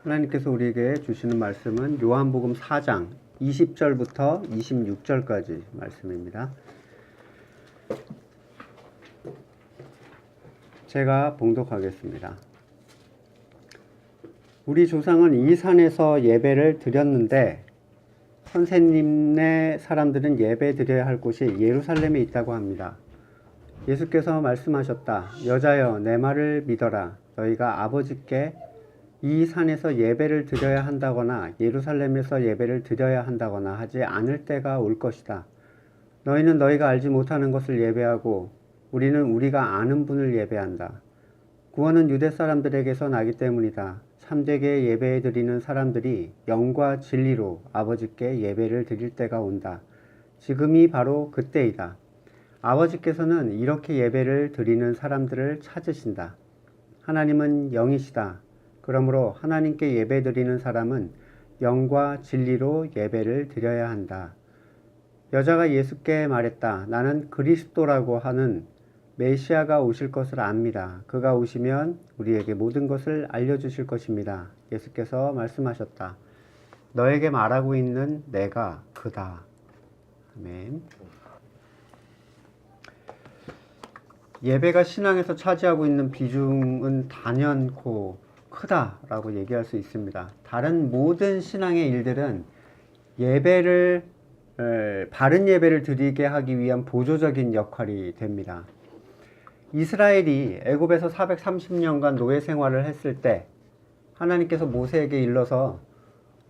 하나님께서 우리에게 주시는 말씀은 요한복음 4장 20절부터 26절까지 말씀입니다. 제가 봉독하겠습니다. 우리 조상은 이 산에서 예배를 드렸는데 선생님네 사람들은 예배 드려야 할 곳이 예루살렘에 있다고 합니다. 예수께서 말씀하셨다. 여자여, 내 말을 믿어라. 너희가 아버지께 이 산에서 예배를 드려야 한다거나 예루살렘에서 예배를 드려야 한다거나 하지 않을 때가 올 것이다. 너희는 너희가 알지 못하는 것을 예배하고 우리는 우리가 아는 분을 예배한다. 구원은 유대 사람들에게서 나기 때문이다. 참되게 예배 드리는 사람들이 영과 진리로 아버지께 예배를 드릴 때가 온다. 지금이 바로 그때이다. 아버지께서는 이렇게 예배를 드리는 사람들을 찾으신다. 하나님은 영이시다. 그러므로 하나님께 예배 드리는 사람은 영과 진리로 예배를 드려야 한다. 여자가 예수께 말했다. 나는 그리스도라고 하는 메시아가 오실 것을 압니다. 그가 오시면 우리에게 모든 것을 알려주실 것입니다. 예수께서 말씀하셨다. 너에게 말하고 있는 내가 그다. 아멘. 예배가 신앙에서 차지하고 있는 비중은 단연코 크다라고 얘기할 수 있습니다. 다른 모든 신앙의 일들은 바른 예배를 드리게 하기 위한 보조적인 역할이 됩니다. 이스라엘이 애굽에서 430년간 노예 생활을 했을 때 하나님께서 모세에게 일러서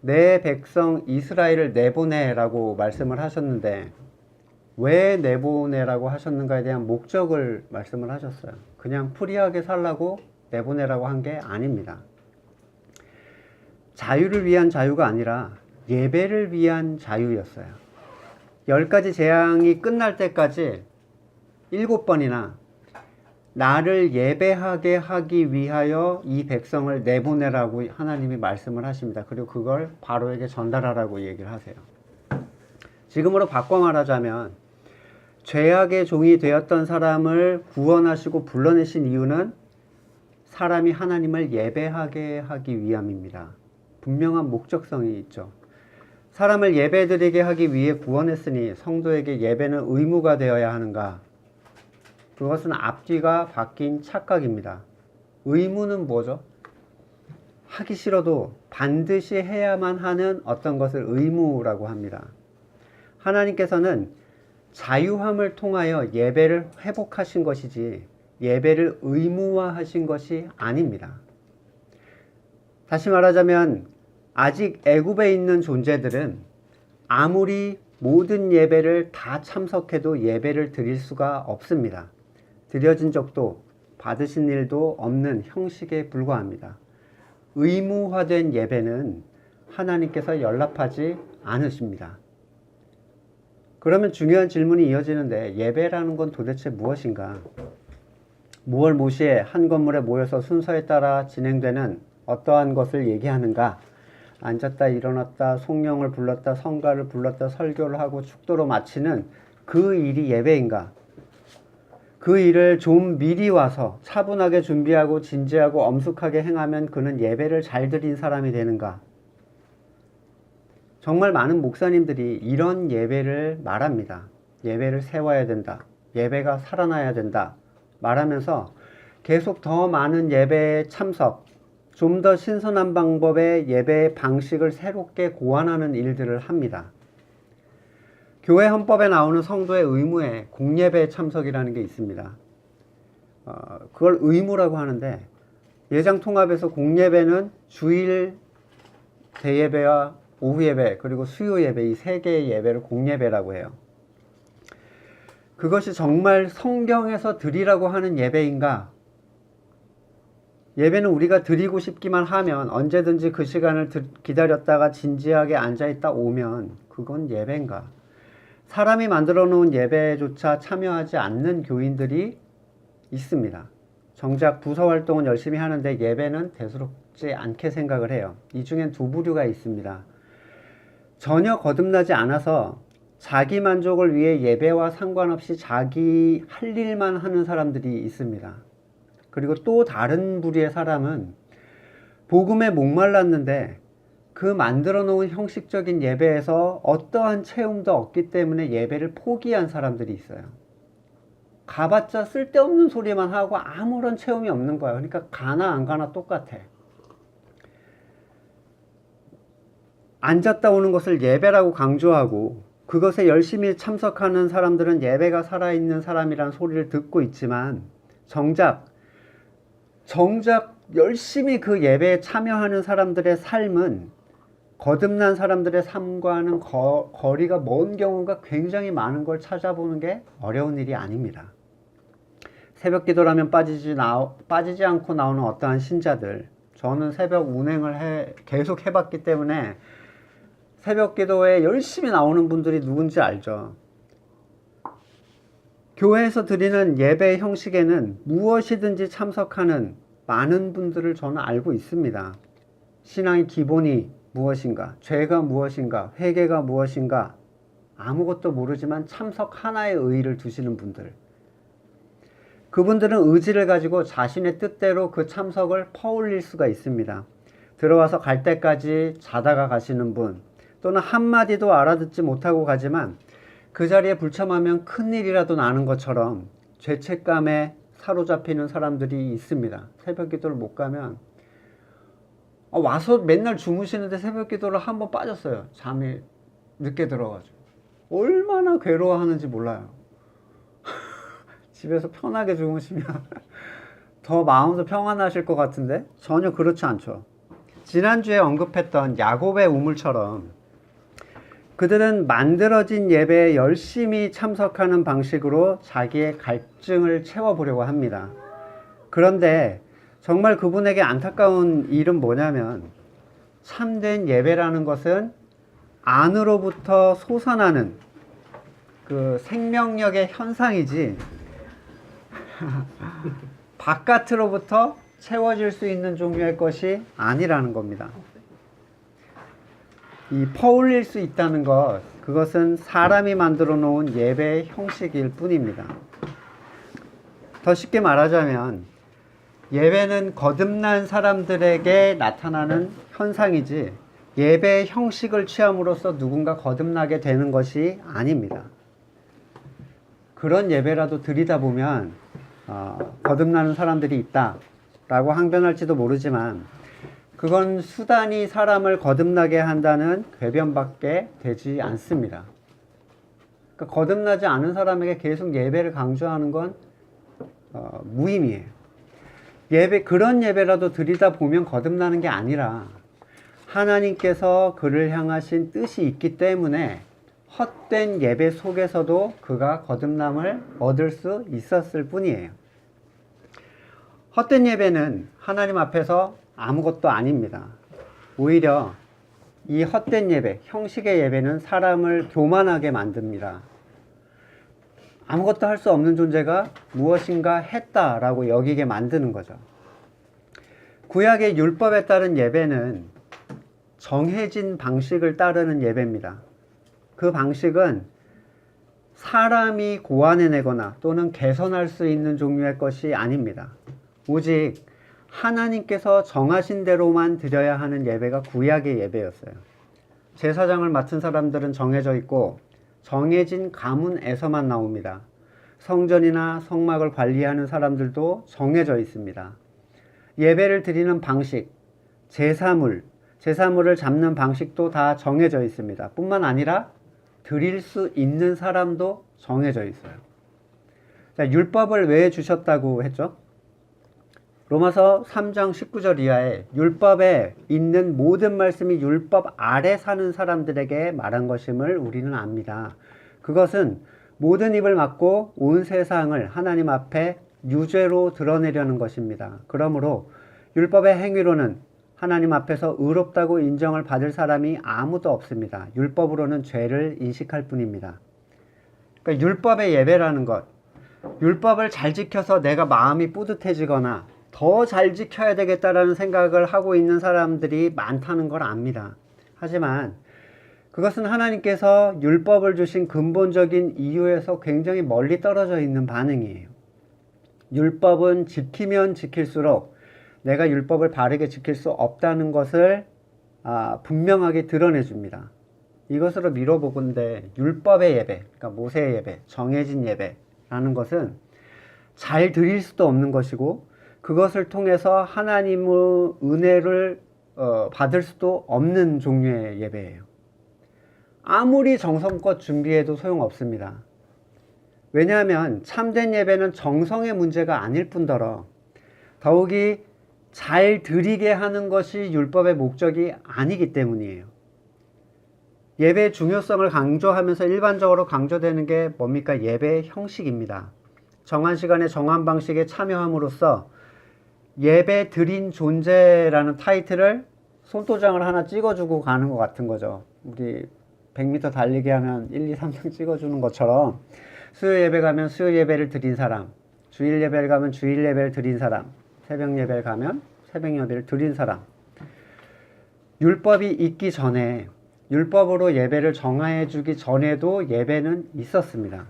내 백성 이스라엘을 내보내라고 말씀을 하셨는데 왜 내보내라고 하셨는가에 대한 목적을 말씀을 하셨어요. 그냥 프리하게 살라고 내보내라고 한 게 아닙니다. 자유를 위한 자유가 아니라 예배를 위한 자유였어요. 10가지 재앙이 끝날 때까지 7번이나 나를 예배하게 하기 위하여 이 백성을 내보내라고 하나님이 말씀을 하십니다. 그리고 그걸 바로에게 전달하라고 얘기를 하세요. 지금으로 바꿔 말하자면 죄악의 종이 되었던 사람을 구원하시고 불러내신 이유는 사람이 하나님을 예배하게 하기 위함입니다. 분명한 목적성이 있죠. 사람을 예배드리게 하기 위해 구원했으니 성도에게 예배는 의무가 되어야 하는가? 그것은 앞뒤가 바뀐 착각입니다. 의무는 뭐죠? 하기 싫어도 반드시 해야만 하는 어떤 것을 의무라고 합니다. 하나님께서는 자유함을 통하여 예배를 회복하신 것이지 예배를 의무화하신 것이 아닙니다. 다시 말하자면 아직 애굽에 있는 존재들은 아무리 모든 예배를 다 참석해도 예배를 드릴 수가 없습니다. 드려진 적도 받으신 일도 없는 형식에 불과합니다. 의무화된 예배는 하나님께서 연락하지 않으십니다. 그러면 중요한 질문이 이어지는데 예배라는 건 도대체 무엇인가? 5월 모시에 한 건물에 모여서 순서에 따라 진행되는 어떠한 것을 얘기하는가? 앉았다 일어났다 송령을 불렀다 성가를 불렀다 설교를 하고 축도로 마치는 그 일이 예배인가? 그 일을 좀 미리 와서 차분하게 준비하고 진지하고 엄숙하게 행하면 그는 예배를 잘 드린 사람이 되는가? 정말 많은 목사님들이 이런 예배를 말합니다. 예배를 세워야 된다. 예배가 살아나야 된다. 말하면서 계속 더 많은 예배에 참석, 좀 더 신선한 방법의 예배 방식을 새롭게 고안하는 일들을 합니다. 교회 헌법에 나오는 성도의 의무에 공예배 참석이라는 게 있습니다. 그걸 의무라고 하는데 예장통합에서 공예배는 주일 대예배와 오후 예배 그리고 수요 예배 이 세 개의 예배를 공예배라고 해요. 그것이 정말 성경에서 드리라고 하는 예배인가? 예배는 우리가 드리고 싶기만 하면 언제든지 그 시간을 기다렸다가 진지하게 앉아있다 오면 그건 예배인가? 사람이 만들어 놓은 예배조차 참여하지 않는 교인들이 있습니다. 정작 부서 활동은 열심히 하는데 예배는 대수롭지 않게 생각을 해요. 이 중엔 두 부류가 있습니다. 전혀 거듭나지 않아서 자기 만족을 위해 예배와 상관없이 자기 할 일만 하는 사람들이 있습니다. 그리고 또 다른 부류의 사람은 복음에 목말랐는데 그 만들어 놓은 형식적인 예배에서 어떠한 체험도 없기 때문에 예배를 포기한 사람들이 있어요. 가봤자 쓸데없는 소리만 하고 아무런 체험이 없는 거야. 그러니까 가나 안 가나 똑같아. 앉았다 오는 것을 예배라고 강조하고 그것에 열심히 참석하는 사람들은 예배가 살아있는 사람이라는 소리를 듣고 있지만 정작 열심히 그 예배에 참여하는 사람들의 삶은 거듭난 사람들의 삶과는 거리가 먼 경우가 굉장히 많은 걸 찾아보는 게 어려운 일이 아닙니다. 새벽 기도라면 빠지지 않고 나오는 어떠한 신자들, 저는 새벽 운행을 계속 해봤기 때문에 새벽 기도에 열심히 나오는 분들이 누군지 알죠. 교회에서 드리는 예배 형식에는 무엇이든지 참석하는 많은 분들을 저는 알고 있습니다. 신앙의 기본이 무엇인가, 죄가 무엇인가, 회개가 무엇인가 아무것도 모르지만 참석 하나의 의의를 두시는 분들. 그분들은 의지를 가지고 자신의 뜻대로 그 참석을 퍼올릴 수가 있습니다. 들어와서 갈 때까지 자다가 가시는 분, 또는 한마디도 알아듣지 못하고 가지만 그 자리에 불참하면 큰일이라도 나는 것처럼 죄책감에 사로잡히는 사람들이 있습니다. 새벽 기도를 못 가면 와서 맨날 주무시는데 새벽 기도를 한번 빠졌어요. 잠이 늦게 들어가지고. 얼마나 괴로워하는지 몰라요. 집에서 편하게 주무시면 더 마음도 평안하실 것 같은데 전혀 그렇지 않죠. 지난주에 언급했던 야곱의 우물처럼 그들은 만들어진 예배에 열심히 참석하는 방식으로 자기의 갈증을 채워보려고 합니다. 그런데 정말 그분에게 안타까운 일은 뭐냐면 참된 예배라는 것은 안으로부터 솟아나는 그 생명력의 현상이지 바깥으로부터 채워질 수 있는 종류의 것이 아니라는 겁니다. 이 퍼올릴 수 있다는 것, 그것은 사람이 만들어 놓은 예배의 형식일 뿐입니다. 더 쉽게 말하자면 예배는 거듭난 사람들에게 나타나는 현상이지 예배의 형식을 취함으로써 누군가 거듭나게 되는 것이 아닙니다. 그런 예배라도 드리다 보면 거듭나는 사람들이 있다라고 항변할지도 모르지만 그건 수단이 사람을 거듭나게 한다는 궤변밖에 되지 않습니다. 그러니까 거듭나지 않은 사람에게 계속 예배를 강조하는 건 무의미해요. 그런 예배라도 드리다 보면 거듭나는 게 아니라 하나님께서 그를 향하신 뜻이 있기 때문에 헛된 예배 속에서도 그가 거듭남을 얻을 수 있었을 뿐이에요. 헛된 예배는 하나님 앞에서 아무것도 아닙니다. 오히려 이 헛된 예배, 형식의 예배는 사람을 교만하게 만듭니다. 아무것도 할 수 없는 존재가 무엇인가 했다라고 여기게 만드는 거죠. 구약의 율법에 따른 예배는 정해진 방식을 따르는 예배입니다. 그 방식은 사람이 고안해내거나 또는 개선할 수 있는 종류의 것이 아닙니다. 오직 하나님께서 정하신 대로만 드려야 하는 예배가 구약의 예배였어요. 제사장을 맡은 사람들은 정해져 있고 정해진 가문에서만 나옵니다. 성전이나 성막을 관리하는 사람들도 정해져 있습니다. 예배를 드리는 방식, 제사물을 잡는 방식도 다 정해져 있습니다. 뿐만 아니라 드릴 수 있는 사람도 정해져 있어요. 자, 율법을 왜 주셨다고 했죠? 로마서 3장 19절 이하에 율법에 있는 모든 말씀이 율법 아래 사는 사람들에게 말한 것임을 우리는 압니다. 그것은 모든 입을 막고 온 세상을 하나님 앞에 유죄로 드러내려는 것입니다. 그러므로 율법의 행위로는 하나님 앞에서 의롭다고 인정을 받을 사람이 아무도 없습니다. 율법으로는 죄를 인식할 뿐입니다. 그러니까 율법의 예배라는 것, 율법을 잘 지켜서 내가 마음이 뿌듯해지거나 더 잘 지켜야 되겠다라는 생각을 하고 있는 사람들이 많다는 걸 압니다. 하지만 그것은 하나님께서 율법을 주신 근본적인 이유에서 굉장히 멀리 떨어져 있는 반응이에요. 율법은 지키면 지킬수록 내가 율법을 바르게 지킬 수 없다는 것을 분명하게 드러내 줍니다. 이것으로 미뤄보건대 율법의 예배, 그러니까 모세의 예배, 정해진 예배라는 것은 잘 드릴 수도 없는 것이고 그것을 통해서 하나님의 은혜를 받을 수도 없는 종류의 예배예요. 아무리 정성껏 준비해도 소용없습니다. 왜냐하면 참된 예배는 정성의 문제가 아닐 뿐더러 더욱이 잘 드리게 하는 것이 율법의 목적이 아니기 때문이에요. 예배의 중요성을 강조하면서 일반적으로 강조되는 게 뭡니까? 예배의 형식입니다. 정한 시간에 정한 방식에 참여함으로써 예배 드린 존재라는 타이틀을 손도장을 하나 찍어주고 가는 것 같은 거죠. 우리 100m 달리기 하면 1, 2, 3등 찍어주는 것처럼 수요 예배 가면 수요 예배를 드린 사람, 주일 예배를 가면 주일 예배를 드린 사람, 새벽 예배를 가면 새벽 예배를 드린 사람. 율법이 있기 전에, 율법으로 예배를 정해 주기 전에도 예배는 있었습니다.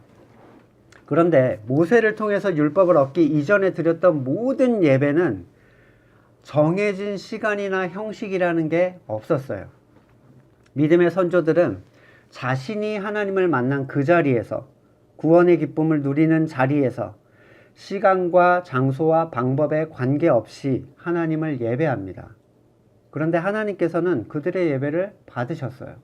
그런데 모세를 통해서 율법을 얻기 이전에 드렸던 모든 예배는 정해진 시간이나 형식이라는 게 없었어요. 믿음의 선조들은 자신이 하나님을 만난 그 자리에서, 구원의 기쁨을 누리는 자리에서 시간과 장소와 방법에 관계없이 하나님을 예배합니다. 그런데 하나님께서는 그들의 예배를 받으셨어요.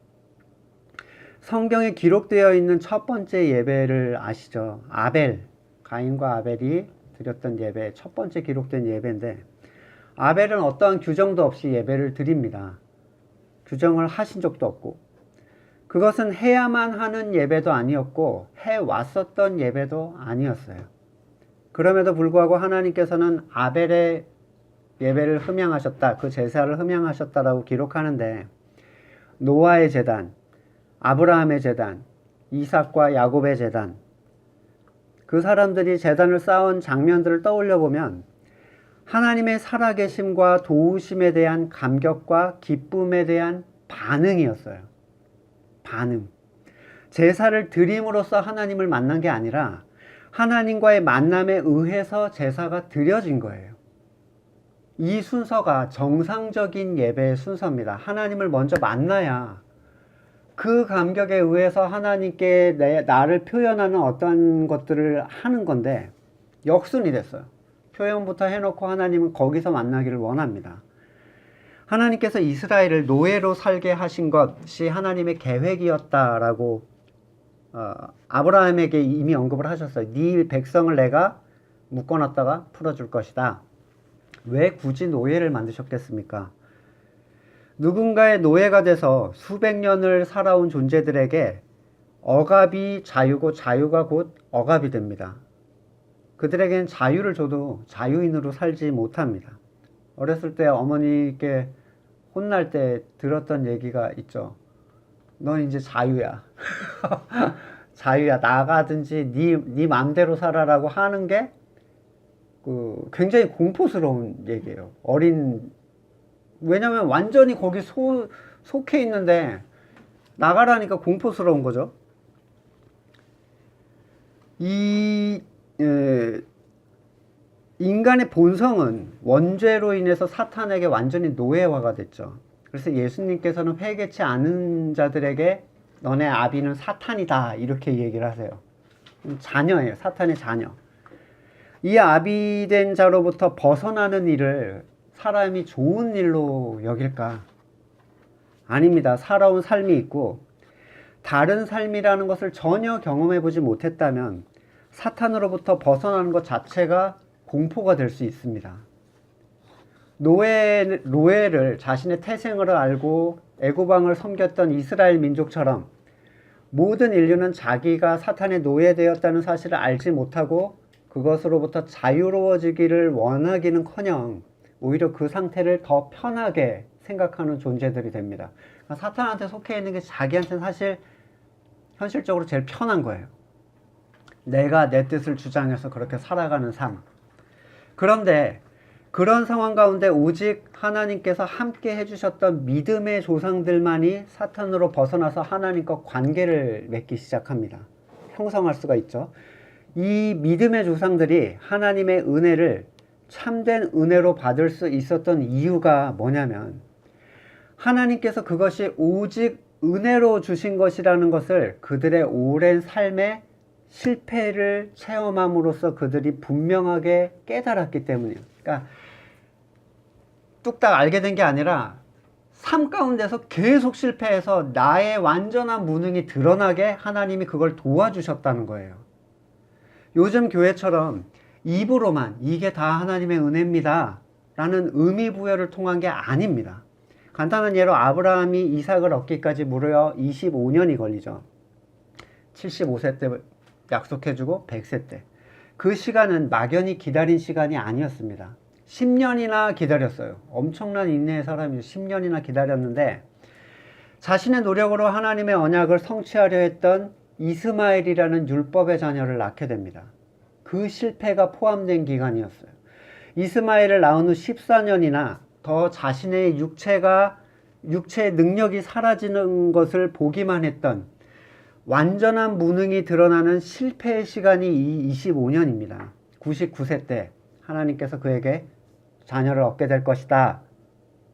성경에 기록되어 있는 첫 번째 예배를 아시죠? 아벨, 가인과 아벨이 드렸던 예배, 첫 번째 기록된 예배인데 아벨은 어떠한 규정도 없이 예배를 드립니다. 규정을 하신 적도 없고 그것은 해야만 하는 예배도 아니었고 해왔었던 예배도 아니었어요. 그럼에도 불구하고 하나님께서는 아벨의 예배를 흠양하셨다, 그 제사를 흠양하셨다라고 기록하는데 노아의 제단, 아브라함의 제단, 이삭과 야곱의 제단, 그 사람들이 제단을 쌓은 장면들을 떠올려 보면 하나님의 살아계심과 도우심에 대한 감격과 기쁨에 대한 반응이었어요. 반응. 제사를 드림으로써 하나님을 만난 게 아니라 하나님과의 만남에 의해서 제사가 드려진 거예요. 이 순서가 정상적인 예배의 순서입니다. 하나님을 먼저 만나야 그 감격에 의해서 하나님께 나를 표현하는 어떤 것들을 하는 건데 역순이 됐어요. 표현부터 해놓고 하나님은 거기서 만나기를 원합니다. 하나님께서 이스라엘을 노예로 살게 하신 것이 하나님의 계획이었다라고 아브라함에게 이미 언급을 하셨어요. 네 백성을 내가 묶어놨다가 풀어줄 것이다. 왜 굳이 노예를 만드셨겠습니까? 누군가의 노예가 돼서 수백 년을 살아온 존재들에게 억압이 자유고 자유가 곧 억압이 됩니다. 그들에겐 자유를 줘도 자유인으로 살지 못합니다. 어렸을 때 어머니께 혼날 때 들었던 얘기가 있죠. 넌 이제 자유야. 자유야. 나가든지 네 맘대로 살아라고 하는 게 굉장히 공포스러운 얘기예요. 왜냐면 완전히 거기 속해 있는데 나가라니까 공포스러운 거죠. 인간의 본성은 원죄로 인해서 사탄에게 완전히 노예화가 됐죠. 그래서 예수님께서는 회개치 않은 자들에게 너네 아비는 사탄이다 이렇게 얘기를 하세요. 자녀예요. 사탄의 자녀. 이 아비된 자로부터 벗어나는 일을 사람이 좋은 일로 여길까? 아닙니다. 살아온 삶이 있고 다른 삶이라는 것을 전혀 경험해 보지 못했다면 사탄으로부터 벗어나는 것 자체가 공포가 될 수 있습니다. 노예를 자신의 태생을 알고 애고방을 섬겼던 이스라엘 민족처럼 모든 인류는 자기가 사탄의 노예되었다는 사실을 알지 못하고 그것으로부터 자유로워지기를 원하기는커녕 오히려 그 상태를 더 편하게 생각하는 존재들이 됩니다. 그러니까 사탄한테 속해 있는 게 자기한테는 사실 현실적으로 제일 편한 거예요. 내가 내 뜻을 주장해서 그렇게 살아가는 삶. 그런데 그런 상황 가운데 오직 하나님께서 함께 해주셨던 믿음의 조상들만이 사탄으로 벗어나서 하나님과 관계를 맺기 시작합니다. 형성할 수가 있죠. 이 믿음의 조상들이 하나님의 은혜를 참된 은혜로 받을 수 있었던 이유가 뭐냐면 하나님께서 그것이 오직 은혜로 주신 것이라는 것을 그들의 오랜 삶의 실패를 체험함으로써 그들이 분명하게 깨달았기 때문이에요. 그러니까 뚝딱 알게 된 게 아니라 삶 가운데서 계속 실패해서 나의 완전한 무능이 드러나게 하나님이 그걸 도와주셨다는 거예요. 요즘 교회처럼 입으로만 이게 다 하나님의 은혜입니다 라는 의미 부여를 통한 게 아닙니다. 간단한 예로 아브라함이 이삭을 얻기까지 무려 25년이 걸리죠. 75세 때 약속해주고 100세 때. 그 시간은 막연히 기다린 시간이 아니었습니다. 10년이나 기다렸어요. 엄청난 인내의 사람이 10년이나 기다렸는데 자신의 노력으로 하나님의 언약을 성취하려 했던 이스마엘이라는 율법의 자녀를 낳게 됩니다. 그 실패가 포함된 기간이었어요. 이스마엘을 낳은 후 14년이나 더 자신의 육체의 능력이 사라지는 것을 보기만 했던 완전한 무능이 드러나는 실패의 시간이 이 25년입니다. 99세 때 하나님께서 그에게 자녀를 얻게 될 것이다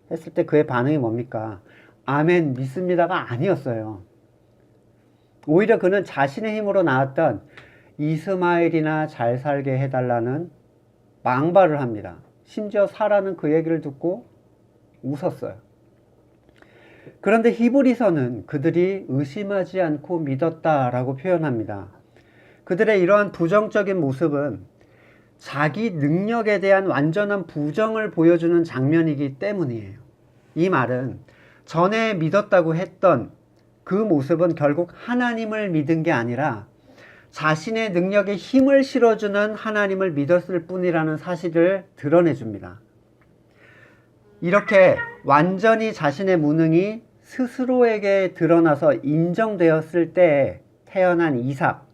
했을 때 그의 반응이 뭡니까? 아멘 믿습니다가 아니었어요. 오히려 그는 자신의 힘으로 낳았던 이스마엘이나 잘 살게 해달라는 망발을 합니다. 심지어 사라는 그 얘기를 듣고 웃었어요. 그런데 히브리서는 그들이 의심하지 않고 믿었다라고 표현합니다. 그들의 이러한 부정적인 모습은 자기 능력에 대한 완전한 부정을 보여주는 장면이기 때문이에요. 이 말은 전에 믿었다고 했던 그 모습은 결국 하나님을 믿은 게 아니라 자신의 능력에 힘을 실어주는 하나님을 믿었을 뿐이라는 사실을 드러내줍니다. 이렇게 완전히 자신의 무능이 스스로에게 드러나서 인정되었을 때 태어난 이삭.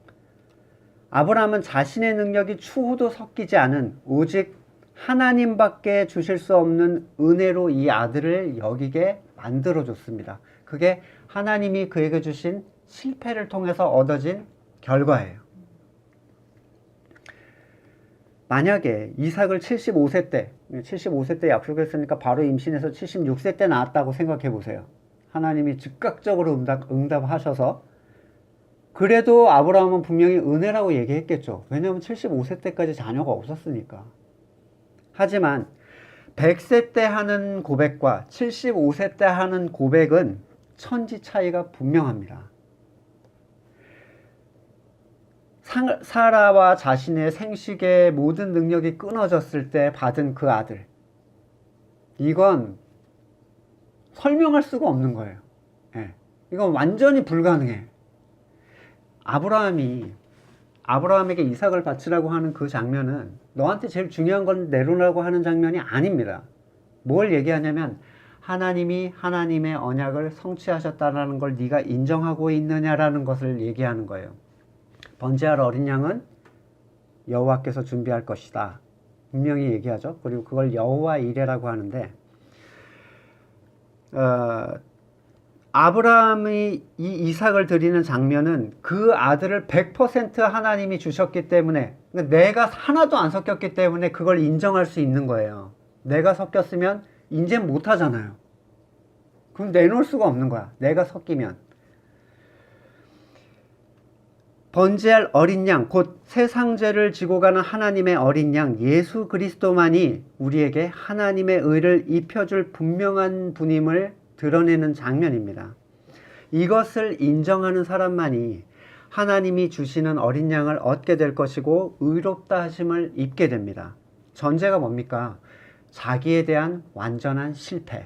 아브라함은 자신의 능력이 추호도 섞이지 않은 오직 하나님밖에 주실 수 없는 은혜로 이 아들을 여기게 만들어줬습니다. 그게 하나님이 그에게 주신 실패를 통해서 얻어진 결과예요. 만약에 이삭을 75세 때 약속했으니까 바로 임신해서 76세 때 낳았다고 생각해 보세요. 하나님이 즉각적으로 응답하셔서 그래도 아브라함은 분명히 은혜라고 얘기했겠죠. 왜냐하면 75세 때까지 자녀가 없었으니까. 하지만 100세 때 하는 고백과 75세 때 하는 고백은 천지 차이가 분명합니다. 사라와 자신의 생식의 모든 능력이 끊어졌을 때 받은 그 아들. 이건 설명할 수가 없는 거예요. 예. 이건 완전히 불가능해. 아브라함에게 이삭을 바치라고 하는 그 장면은 너한테 제일 중요한 건 내놓으라고 하는 장면이 아닙니다. 뭘 얘기하냐면 하나님이 하나님의 언약을 성취하셨다는 걸 네가 인정하고 있느냐라는 것을 얘기하는 거예요. 번제할 어린 양은 여호와께서 준비할 것이다. 분명히 얘기하죠. 그리고 그걸 여호와 이레라고 하는데 아브라함이 이 이삭을 드리는 장면은 그 아들을 100% 하나님이 주셨기 때문에 내가 하나도 안 섞였기 때문에 그걸 인정할 수 있는 거예요. 내가 섞였으면 인정 못 하잖아요. 그럼 내놓을 수가 없는 거야. 내가 섞이면. 번제할 어린 양, 곧 세상 죄를 지고 가는 하나님의 어린 양 예수 그리스도만이 우리에게 하나님의 의를 입혀줄 분명한 분임을 드러내는 장면입니다. 이것을 인정하는 사람만이 하나님이 주시는 어린 양을 얻게 될 것이고 의롭다 하심을 입게 됩니다. 전제가 뭡니까? 자기에 대한 완전한 실패.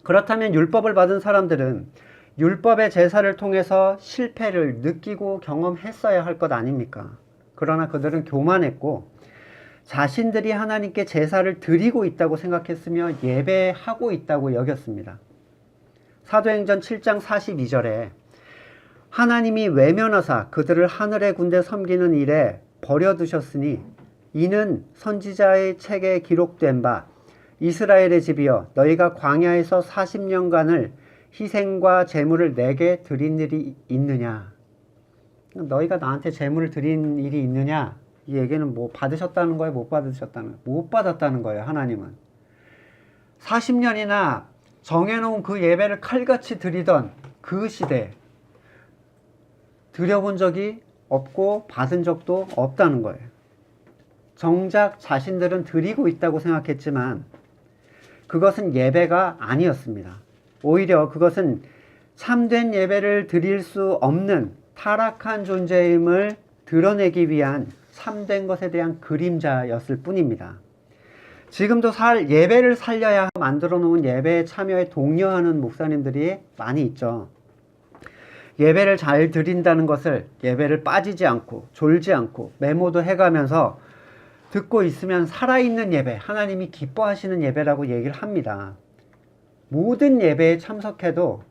그렇다면 율법을 받은 사람들은 율법의 제사를 통해서 실패를 느끼고 경험했어야 할 것 아닙니까? 그러나 그들은 교만했고 자신들이 하나님께 제사를 드리고 있다고 생각했으며 예배하고 있다고 여겼습니다. 사도행전 7장 42절에 하나님이 외면하사 그들을 하늘의 군대 섬기는 일에 버려두셨으니 이는 선지자의 책에 기록된 바 이스라엘의 집이여 너희가 광야에서 40년간을 희생과 제물을 내게 드린 일이 있느냐? 너희가 나한테 제물을 드린 일이 있느냐? 이 얘기는 뭐 받으셨다는 거예요? 못 받으셨다는 거예요? 못 받았다는 거예요, 하나님은. 40년이나 정해놓은 그 예배를 칼같이 드리던 그 시대에 드려본 적이 없고 받은 적도 없다는 거예요. 정작 자신들은 드리고 있다고 생각했지만 그것은 예배가 아니었습니다. 오히려 그것은 참된 예배를 드릴 수 없는 타락한 존재임을 드러내기 위한 참된 것에 대한 그림자였을 뿐입니다. 지금도 예배를 살려야 만들어 놓은 예배에 참여에 독려하는 목사님들이 많이 있죠. 예배를 잘 드린다는 것을 예배를 빠지지 않고 졸지 않고 메모도 해가면서 듣고 있으면 살아있는 예배, 하나님이 기뻐하시는 예배라고 얘기를 합니다. 모든 예배에 참석해도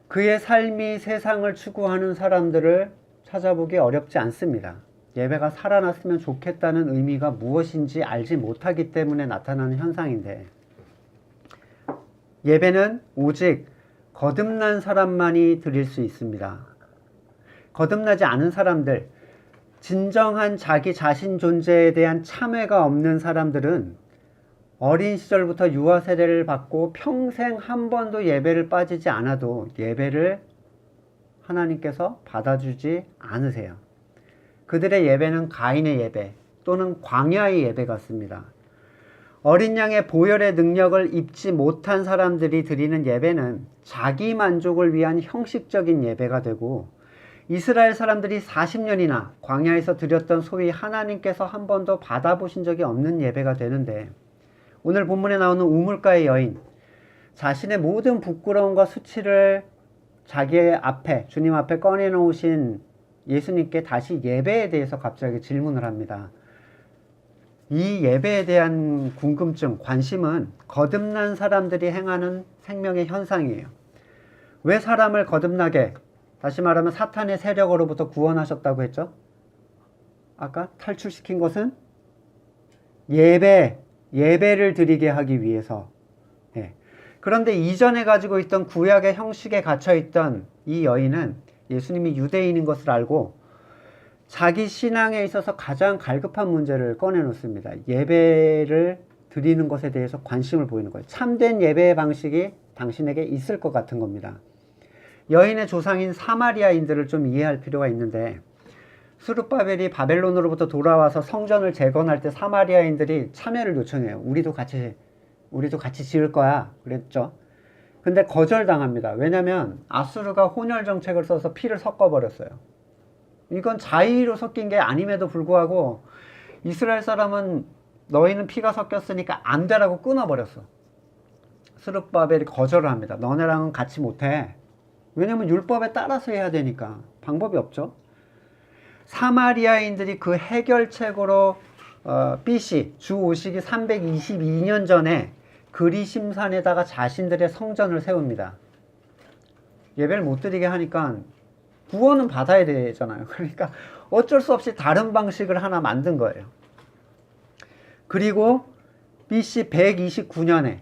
그의 삶이 세상을 추구하는 사람들을 찾아보기 어렵지 않습니다. 예배가 살아났으면 좋겠다는 의미가 무엇인지 알지 못하기 때문에 나타나는 현상인데, 예배는 오직 거듭난 사람만이 드릴 수 있습니다. 거듭나지 않은 사람들, 진정한 자기 자신 존재에 대한 참회가 없는 사람들은 어린 시절부터 유아 세례를 받고 평생 한 번도 예배를 빠지지 않아도 예배를 하나님께서 받아주지 않으세요. 그들의 예배는 가인의 예배 또는 광야의 예배 같습니다. 어린 양의 보혈의 능력을 입지 못한 사람들이 드리는 예배는 자기 만족을 위한 형식적인 예배가 되고, 이스라엘 사람들이 40년이나 광야에서 드렸던 소위 하나님께서 한 번도 받아보신 적이 없는 예배가 되는데, 오늘 본문에 나오는 우물가의 여인, 자신의 모든 부끄러움과 수치를 자기의 앞에, 주님 앞에 꺼내놓으신 예수님께 다시 예배에 대해서 갑자기 질문을 합니다. 이 예배에 대한 궁금증, 관심은 거듭난 사람들이 행하는 생명의 현상이에요. 왜 사람을 거듭나게, 다시 말하면 사탄의 세력으로부터 구원하셨다고 했죠? 아까 탈출시킨 것은 예배를 드리게 하기 위해서. 그런데 이전에 가지고 있던 구약의 형식에 갇혀있던 이 여인은 예수님이 유대인인 것을 알고 자기 신앙에 있어서 가장 갈급한 문제를 꺼내놓습니다. 예배를 드리는 것에 대해서 관심을 보이는 거예요. 참된 예배의 방식이 당신에게 있을 것 같은 겁니다. 여인의 조상인 사마리아인들을 좀 이해할 필요가 있는데, 스룹바벨이 바벨론으로부터 돌아와서 성전을 재건할 때 사마리아인들이 참여를 요청해요. 우리도 같이 지을 거야 그랬죠. 근데 거절당합니다. 왜냐하면 아수르가 혼혈 정책을 써서 피를 섞어버렸어요. 이건 자의로 섞인 게 아님에도 불구하고 이스라엘 사람은 너희는 피가 섞였으니까 안 되라고 끊어버렸어. 스룹바벨이 거절을 합니다. 너네랑은 같이 못해. 왜냐면 율법에 따라서 해야 되니까. 방법이 없죠. 사마리아인들이 그 해결책으로 BC 주 5시기 322년 전에 그리심산에다가 자신들의 성전을 세웁니다. 예배를 못 드리게 하니까 구원은 받아야 되잖아요. 그러니까 어쩔 수 없이 다른 방식을 하나 만든 거예요. 그리고 BC 129년에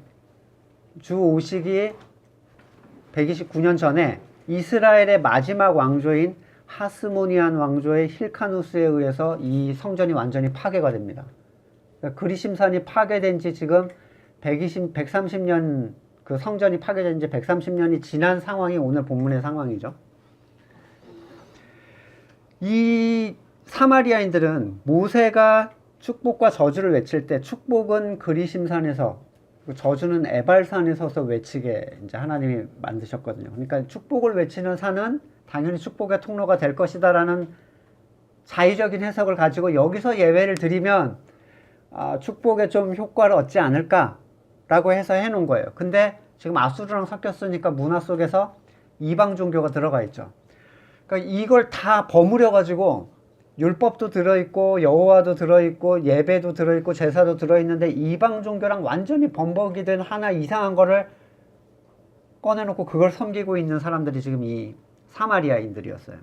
주 5시기 129년 전에 이스라엘의 마지막 왕조인 하스모니안 왕조의 힐카누스에 의해서 이 성전이 완전히 파괴가 됩니다. 그러니까 그리심산이 파괴된 지 지금 130년, 그 성전이 파괴된 지 130년이 지난 상황이 오늘 본문의 상황이죠. 이 사마리아인들은 모세가 축복과 저주를 외칠 때 축복은 그리심산에서, 저주는 에발산에 서서 외치게 이제 하나님이 만드셨거든요. 그러니까 축복을 외치는 산은 당연히 축복의 통로가 될 것이다라는 자의적인 해석을 가지고 여기서 예배를 드리면 축복에 좀 효과를 얻지 않을까라고 해서 해놓은 거예요. 근데 지금 아수르랑 섞였으니까 문화 속에서 이방 종교가 들어가 있죠. 그러니까 이걸 다 버무려 가지고 율법도 들어있고 여호와도 들어있고 예배도 들어있고 제사도 들어있는데 이방 종교랑 완전히 범벅이 된 하나 이상한 거를 꺼내놓고 그걸 섬기고 있는 사람들이 지금 이 사마리아인들이었어요.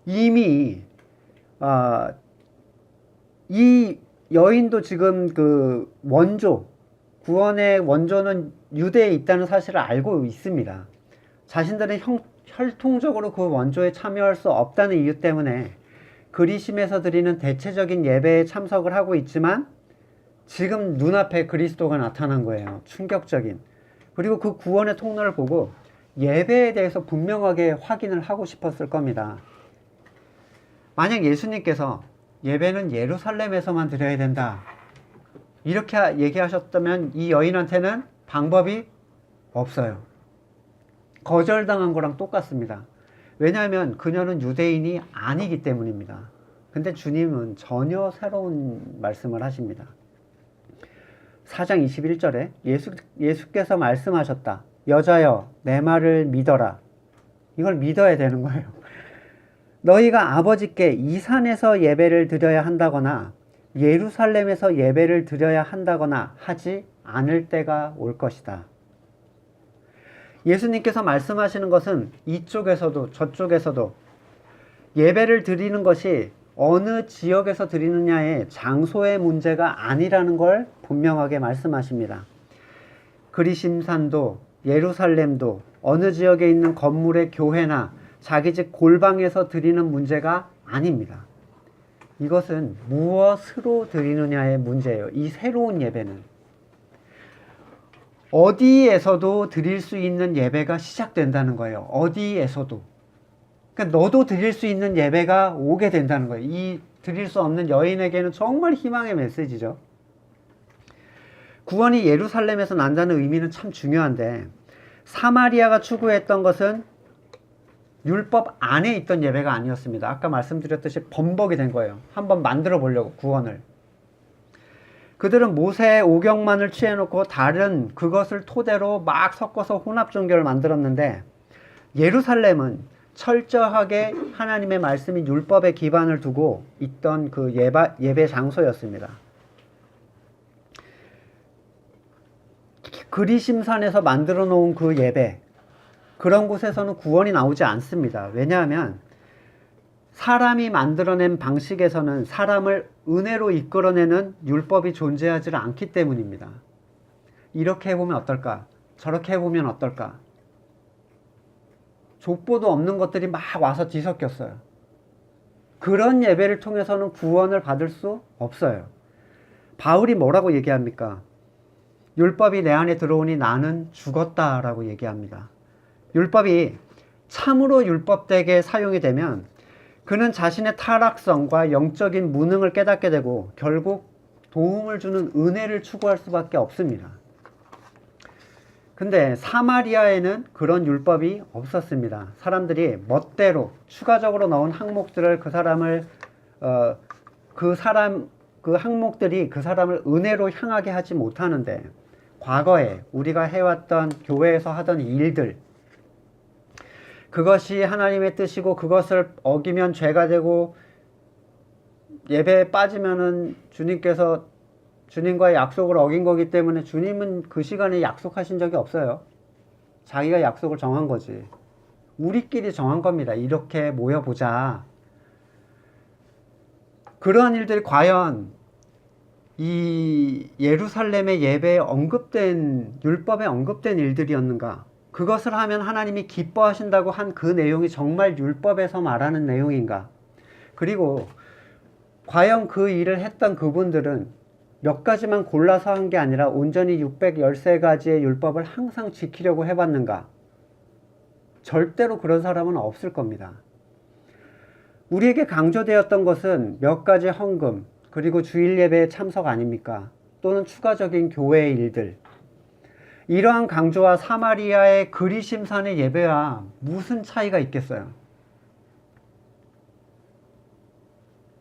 이미 이 여인도 지금 그 구원의 원조는 유대에 있다는 사실을 알고 있습니다. 자신들은 혈통적으로 그 원조에 참여할 수 없다는 이유 때문에 그리심에서 드리는 대체적인 예배에 참석을 하고 있지만 지금 눈앞에 그리스도가 나타난 거예요. 충격적인. 그리고 그 구원의 통로를 보고 예배에 대해서 분명하게 확인을 하고 싶었을 겁니다. 만약 예수님께서 예배는 예루살렘에서만 드려야 된다, 이렇게 얘기하셨다면 이 여인한테는 방법이 없어요. 거절당한 거랑 똑같습니다. 왜냐하면 그녀는 유대인이 아니기 때문입니다. 근데 주님은 전혀 새로운 말씀을 하십니다. 4장 21절에 예수께서 말씀하셨다. 여자여, 내 말을 믿어라. 이걸 믿어야 되는 거예요. 너희가 아버지께 이 산에서 예배를 드려야 한다거나 예루살렘에서 예배를 드려야 한다거나 하지 않을 때가 올 것이다. 예수님께서 말씀하시는 것은 이쪽에서도 저쪽에서도 예배를 드리는 것이 어느 지역에서 드리느냐의 장소의 문제가 아니라는 걸 분명하게 말씀하십니다. 그리심산도 예루살렘도 어느 지역에 있는 건물의 교회나 자기 집 골방에서 드리는 문제가 아닙니다. 이것은 무엇으로 드리느냐의 문제예요. 이 새로운 예배는 어디에서도 드릴 수 있는 예배가 시작된다는 거예요. 어디에서도. 그러니까 너도 드릴 수 있는 예배가 오게 된다는 거예요. 이 드릴 수 없는 여인에게는 정말 희망의 메시지죠. 구원이 예루살렘에서 난다는 의미는 참 중요한데, 사마리아가 추구했던 것은 율법 안에 있던 예배가 아니었습니다. 아까 말씀드렸듯이 범벅이 된 거예요. 한번 만들어 보려고, 구원을. 그들은 모세의 오경만을 취해놓고 다른 그것을 토대로 막 섞어서 혼합 종교를 만들었는데, 예루살렘은 철저하게 하나님의 말씀인 율법에 기반을 두고 있던 그 예배 장소였습니다. 그리심산에서 만들어 놓은 그 예배, 그런 곳에서는 구원이 나오지 않습니다. 왜냐하면 사람이 만들어낸 방식에서는 사람을 은혜로 이끌어내는 율법이 존재하지 않기 때문입니다. 이렇게 해보면 어떨까? 저렇게 해보면 어떨까? 족보도 없는 것들이 막 와서 뒤섞였어요. 그런 예배를 통해서는 구원을 받을 수 없어요. 바울이 뭐라고 얘기합니까? 율법이 내 안에 들어오니 나는 죽었다라고 얘기합니다. 율법이 참으로 율법되게 사용이 되면 그는 자신의 타락성과 영적인 무능을 깨닫게 되고 결국 도움을 주는 은혜를 추구할 수밖에 없습니다. 근데 사마리아에는 그런 율법이 없었습니다. 사람들이 멋대로 추가적으로 넣은 항목들을 그 항목들이 그 사람을 은혜로 향하게 하지 못하는데, 과거에 우리가 해왔던 교회에서 하던 일들, 그것이 하나님의 뜻이고 그것을 어기면 죄가 되고 예배에 빠지면은 주님과의 약속을 어긴 거기 때문에 주님은 그 시간에 약속하신 적이 없어요. 자기가 약속을 정한 거지. 우리끼리 정한 겁니다. 이렇게 모여보자. 그러한 일들이 과연 이 예루살렘의 예배에 언급된, 율법에 언급된 일들이었는가? 그것을 하면 하나님이 기뻐하신다고 한 그 내용이 정말 율법에서 말하는 내용인가? 그리고 과연 그 일을 했던 그분들은 몇 가지만 골라서 한 게 아니라 온전히 613가지의 율법을 항상 지키려고 해봤는가? 절대로 그런 사람은 없을 겁니다. 우리에게 강조되었던 것은 몇 가지 헌금, 그리고 주일 예배에 참석 아닙니까? 또는 추가적인 교회의 일들. 이러한 강조와 사마리아의 그리심산의 예배와 무슨 차이가 있겠어요?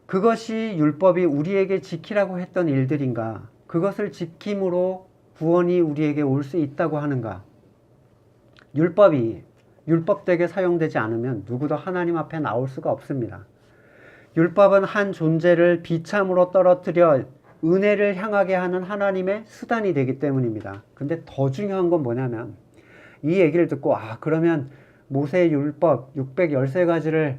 그것이 율법이 우리에게 지키라고 했던 일들인가? 그것을 지킴으로 구원이 우리에게 올 수 있다고 하는가? 율법이 율법되게 사용되지 않으면 누구도 하나님 앞에 나올 수가 없습니다. 율법은 한 존재를 비참으로 떨어뜨려 은혜를 향하게 하는 하나님의 수단이 되기 때문입니다. 근데 더 중요한 건 뭐냐면, 이 얘기를 듣고 그러면 모세의 율법 613가지를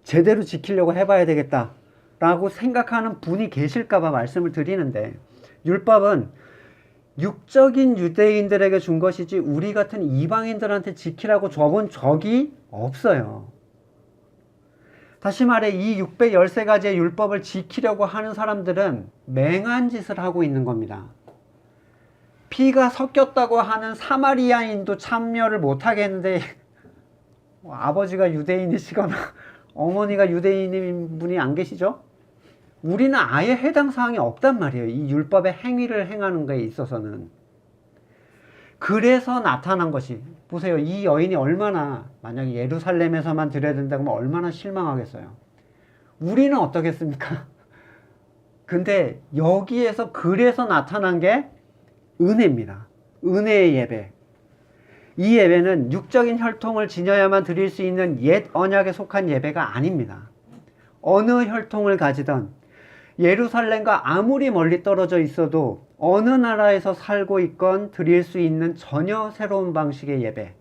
제대로 지키려고 해봐야 되겠다 라고 생각하는 분이 계실까 봐 말씀을 드리는데, 율법은 육적인 유대인들에게 준 것이지 우리 같은 이방인들한테 지키라고 줘본 적이 없어요. 다시 말해 이 613가지의 율법을 지키려고 하는 사람들은 맹한 짓을 하고 있는 겁니다. 피가 섞였다고 하는 사마리아인도 참여를 못하게 했는데 아버지가 유대인이시거나 어머니가 유대인인 분이 안 계시죠? 우리는 아예 해당 사항이 없단 말이에요. 이 율법의 행위를 행하는 거에 있어서는. 그래서 나타난 것이, 보세요. 이 여인이 얼마나, 만약에 예루살렘에서만 드려야 된다고 하면 얼마나 실망하겠어요. 우리는 어떻겠습니까? 근데 여기에서 그래서 나타난 게 은혜입니다. 은혜의 예배. 이 예배는 육적인 혈통을 지녀야만 드릴 수 있는 옛 언약에 속한 예배가 아닙니다. 어느 혈통을 가지던 예루살렘과 아무리 멀리 떨어져 있어도 어느 나라에서 살고 있건 드릴 수 있는 전혀 새로운 방식의 예배.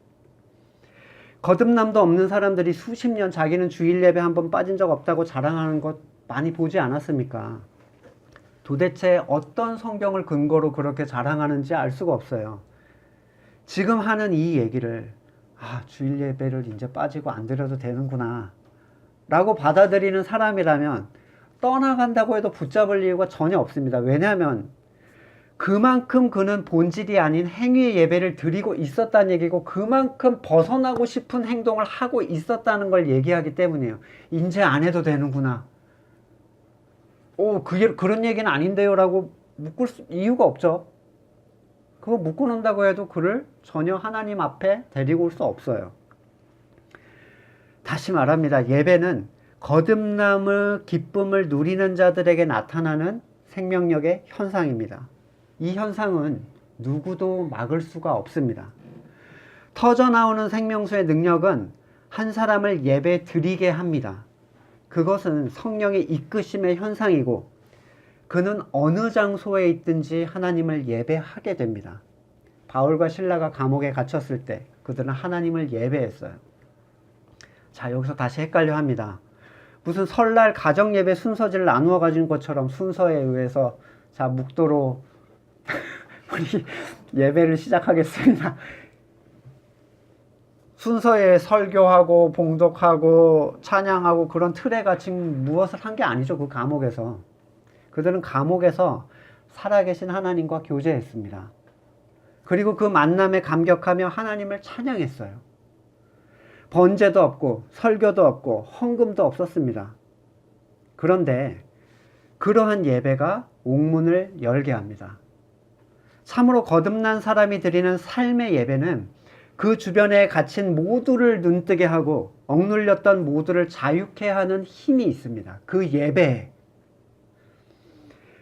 거듭남도 없는 사람들이 수십 년 자기는 주일 예배 한번 빠진 적 없다고 자랑하는 것 많이 보지 않았습니까? 도대체 어떤 성경을 근거로 그렇게 자랑하는지 알 수가 없어요. 지금 하는 이 얘기를 주일 예배를 이제 빠지고 안 드려도 되는구나 라고 받아들이는 사람이라면 떠나간다고 해도 붙잡을 이유가 전혀 없습니다. 왜냐하면 그만큼 그는 본질이 아닌 행위의 예배를 드리고 있었다는 얘기고 그만큼 벗어나고 싶은 행동을 하고 있었다는 걸 얘기하기 때문이에요. 이제 안 해도 되는구나. 그런 얘기는 아닌데요 라고 묶을 이유가 없죠. 그거 묶어놓는다고 해도 그를 전혀 하나님 앞에 데리고 올 수 없어요. 다시 말합니다. 예배는 거듭남의 기쁨을 누리는 자들에게 나타나는 생명력의 현상입니다. 이 현상은 누구도 막을 수가 없습니다. 터져나오는 생명수의 능력은 한 사람을 예배 드리게 합니다. 그것은 성령의 이끄심의 현상이고 그는 어느 장소에 있든지 하나님을 예배하게 됩니다. 바울과 실라가 감옥에 갇혔을 때 그들은 하나님을 예배했어요. 자, 여기서 다시 헷갈려 합니다. 무슨 설날 가정예배 순서지를 나누어 가진 것처럼 순서에 의해서 자, 묵도로 우리 예배를 시작하겠습니다. 순서에 설교하고 봉독하고 찬양하고 그런 틀에 갇힌 무엇을 한 게 아니죠. 그 감옥에서. 그들은 감옥에서 살아계신 하나님과 교제했습니다. 그리고 그 만남에 감격하며 하나님을 찬양했어요. 번제도 없고 설교도 없고 헌금도 없었습니다. 그런데 그러한 예배가 옥문을 열게 합니다. 참으로 거듭난 사람이 드리는 삶의 예배는 그 주변에 갇힌 모두를 눈뜨게 하고 억눌렸던 모두를 자유케 하는 힘이 있습니다. 그 예배에.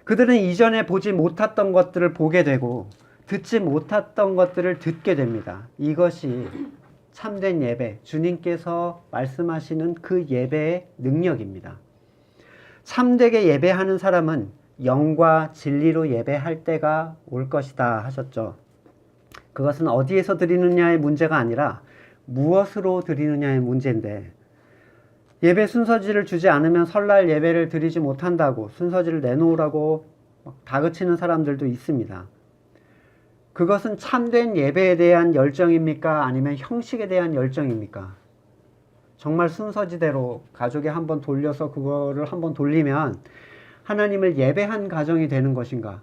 그들은 이전에 보지 못했던 것들을 보게 되고 듣지 못했던 것들을 듣게 됩니다. 이것이 참된 예배, 주님께서 말씀하시는 그 예배의 능력입니다. 참되게 예배하는 사람은 영과 진리로 예배할 때가 올 것이다 하셨죠. 그것은 어디에서 드리느냐의 문제가 아니라 무엇으로 드리느냐의 문제인데, 예배 순서지를 주지 않으면 설날 예배를 드리지 못한다고 순서지를 내놓으라고 다그치는 사람들도 있습니다. 그것은 참된 예배에 대한 열정입니까? 아니면 형식에 대한 열정입니까? 정말 순서지대로 가족에 한번 돌려서 그거를 한번 돌리면 하나님을 예배한 가정이 되는 것인가?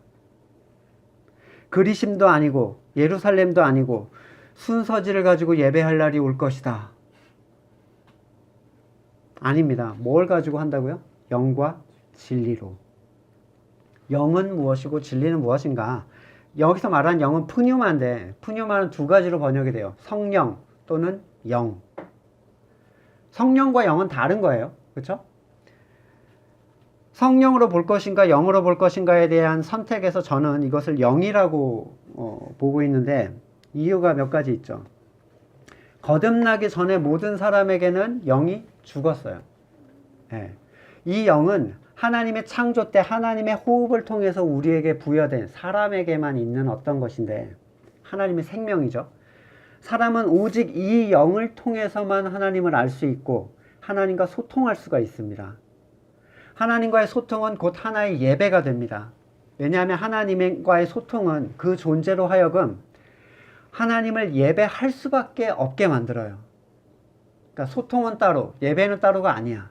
그리심도 아니고 예루살렘도 아니고 순서지를 가지고 예배할 날이 올 것이다. 아닙니다. 뭘 가지고 한다고요? 영과 진리로. 영은 무엇이고 진리는 무엇인가? 여기서 말한 영은 푸뉴마인데 푸뉴마는 두 가지로 번역이 돼요. 성령 또는 영. 성령과 영은 다른 거예요. 그렇죠? 성령으로 볼 것인가 영으로 볼 것인가에 대한 선택에서 저는 이것을 영이라고 보고 있는데 이유가 몇 가지 있죠. 거듭나기 전에 모든 사람에게는 영이 죽었어요. 네. 이 영은 하나님의 창조 때 하나님의 호흡을 통해서 우리에게 부여된, 사람에게만 있는 어떤 것인데 하나님의 생명이죠. 사람은 오직 이 영을 통해서만 하나님을 알 수 있고 하나님과 소통할 수가 있습니다. 하나님과의 소통은 곧 하나의 예배가 됩니다. 왜냐하면 하나님과의 소통은 그 존재로 하여금 하나님을 예배할 수밖에 없게 만들어요. 그러니까 소통은 따로, 예배는 따로가 아니야.